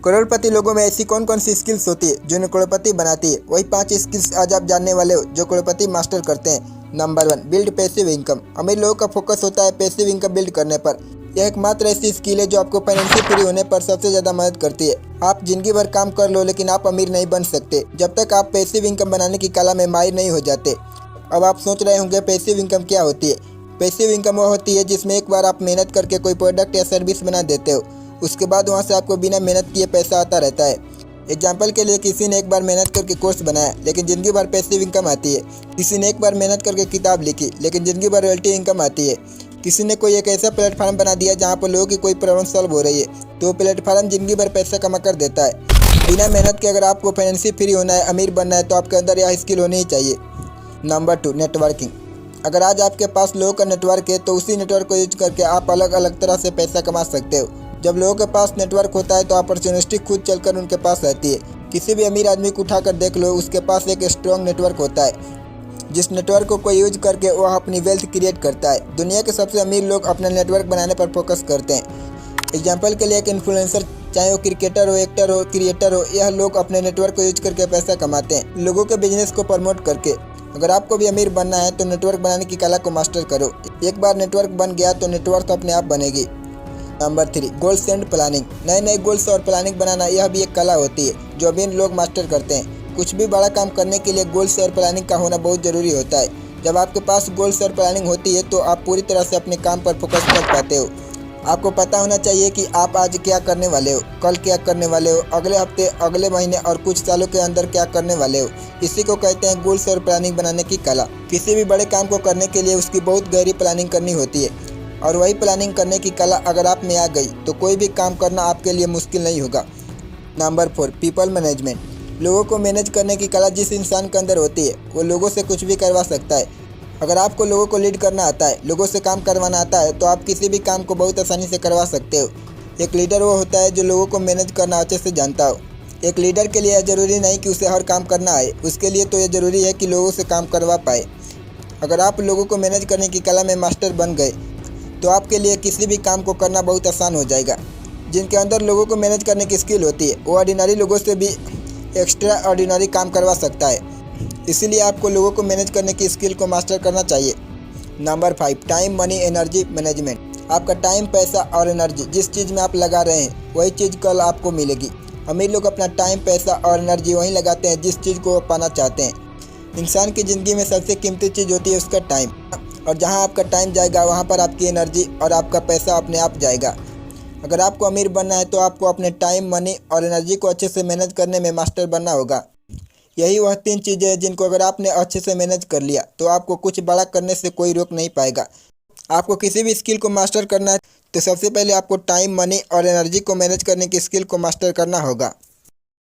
करोड़पति लोगों में ऐसी कौन कौन सी स्किल्स होती है जो उन्हें करोड़पति बनाती है? वही 5 स्किल्स आज आप जानने वाले हो जो करोड़पति मास्टर करते हैं। Number 1, build passive income. अमीर लोगों का फोकस होता है पैसिव इनकम बिल्ड करने पर। यह एकमात्र ऐसी स्किल है जो आपको फाइनेंशियल फ्री होने पर सबसे ज़्यादा मदद करती है। आप जिंदगी भर काम कर लो लेकिन आप अमीर नहीं बन सकते जब तक आप पैसिव इनकम बनाने की कला में माहिर नहीं हो जाते। अब आप सोच रहे होंगे पैसिव इनकम क्या होती है? पैसिव इनकम वो होती है जिसमें एक बार आप मेहनत करके कोई प्रोडक्ट या सर्विस बना देते हो, उसके बाद वहाँ से आपको बिना मेहनत किए पैसा आता रहता है। एग्जाम्पल के लिए किसी ने एक बार मेहनत करके कोर्स बनाया लेकिन ज़िंदगी भर पैसिव इनकम आती है। किसी ने एक बार मेहनत करके किताब लिखी लेकिन ज़िंदगी भर रॉयल्टी इनकम आती है। किसी ने कोई एक ऐसा प्लेटफॉर्म बना दिया जहाँ पर लोगों की कोई प्रॉब्लम सॉल्व हो रही है तो वो प्लेटफॉर्म ज़िंदगी भर पैसा कमा कर देता है। बिना मेहनत के अगर आपको फाइनेंशियल फ्री होना है, अमीर बनना है तो आपके अंदर यह स्किल होनी ही चाहिए। Number 2, networking. अगर आज आपके पास लोगों का नेटवर्क है तो उसी नेटवर्क को यूज करके आप अलग अलग तरह से पैसा कमा सकते हो। जब लोगों के पास नेटवर्क होता है तो अपॉर्चुनिटी खुद चलकर उनके पास रहती है। किसी भी अमीर आदमी को उठाकर देख लो, उसके पास एक स्ट्रॉन्ग नेटवर्क होता है जिस नेटवर्क को कोई यूज करके वह अपनी वेल्थ क्रिएट करता है। दुनिया के सबसे अमीर लोग अपना नेटवर्क बनाने पर फोकस करते हैं। एग्जाम्पल के लिए एक इन्फ्लुएंसर, चाहे वो क्रिकेटर हो, एक्टर हो, क्रिएटर हो, यह लोग अपने नेटवर्क को यूज करके पैसा कमाते हैं, लोगों के बिजनेस को प्रमोट करके। अगर आपको भी अमीर बनना है तो नेटवर्क बनाने की कला को मास्टर करो। एक बार नेटवर्क बन गया तो नेटवर्क अपने आप बनेगी। Number 3, goals and planning. नए नए गोल्स और प्लानिंग बनाना यह भी एक कला होती है जो अमीर लोग मास्टर करते हैं। कुछ भी बड़ा काम करने के लिए गोल्स और प्लानिंग का होना बहुत ज़रूरी होता है। जब आपके पास गोल्स और प्लानिंग होती है तो आप पूरी तरह से अपने काम पर फोकस कर पाते हो। आपको पता होना चाहिए कि आप आज क्या करने वाले हो, कल क्या करने वाले हो, अगले हफ्ते, अगले महीने और कुछ सालों के अंदर क्या करने वाले हो। इसी को कहते हैं गोल्स और प्लानिंग बनाने की कला। किसी भी बड़े काम को करने के लिए उसकी बहुत गहरी प्लानिंग करनी होती है और वही प्लानिंग करने की कला अगर आप में आ गई तो कोई भी काम करना आपके लिए मुश्किल नहीं होगा। Number 4, people management. लोगों को मैनेज करने की कला जिस इंसान के अंदर होती है वो लोगों से कुछ भी करवा सकता है। अगर आपको लोगों को लीड करना आता है, लोगों से काम करवाना आता है तो आप किसी भी काम को बहुत आसानी से करवा सकते हो। एक लीडर वो होता है जो लोगों को मैनेज करना अच्छे से जानता हो। एक लीडर के लिए यह ज़रूरी नहीं कि उसे हर काम करना आए, उसके लिए तो यह ज़रूरी है कि लोगों से काम करवा पाए। अगर आप लोगों को मैनेज करने की कला में मास्टर बन गए तो आपके लिए किसी भी काम को करना बहुत आसान हो जाएगा। जिनके अंदर लोगों को मैनेज करने की स्किल होती है वो ऑर्डिनरी लोगों से भी एक्स्ट्रा ऑर्डिनरी काम करवा सकता है। इसीलिए आपको लोगों को मैनेज करने की स्किल को मास्टर करना चाहिए। Number 5, time money energy management. आपका टाइम, पैसा और एनर्जी जिस चीज़ में आप लगा रहे हैं वही चीज़ कल आपको मिलेगी। अमीर लोग अपना टाइम, पैसा और एनर्जी वहीं लगाते हैं जिस चीज़ को वो पाना चाहते हैं। इंसान की ज़िंदगी में सबसे कीमती चीज़ होती है उसका टाइम, और जहाँ आपका टाइम जाएगा वहाँ पर आपकी एनर्जी और आपका पैसा अपने आप जाएगा। अगर आपको अमीर बनना है तो आपको अपने टाइम, मनी और एनर्जी को अच्छे से मैनेज करने में मास्टर बनना होगा। यही वह 3 चीज़ें हैं जिनको अगर आपने अच्छे से मैनेज कर लिया तो आपको कुछ बड़ा करने से कोई रोक नहीं पाएगा। आपको किसी भी स्किल को मास्टर करना है तो सबसे पहले आपको टाइम, मनी और एनर्जी को मैनेज करने की स्किल को मास्टर करना होगा।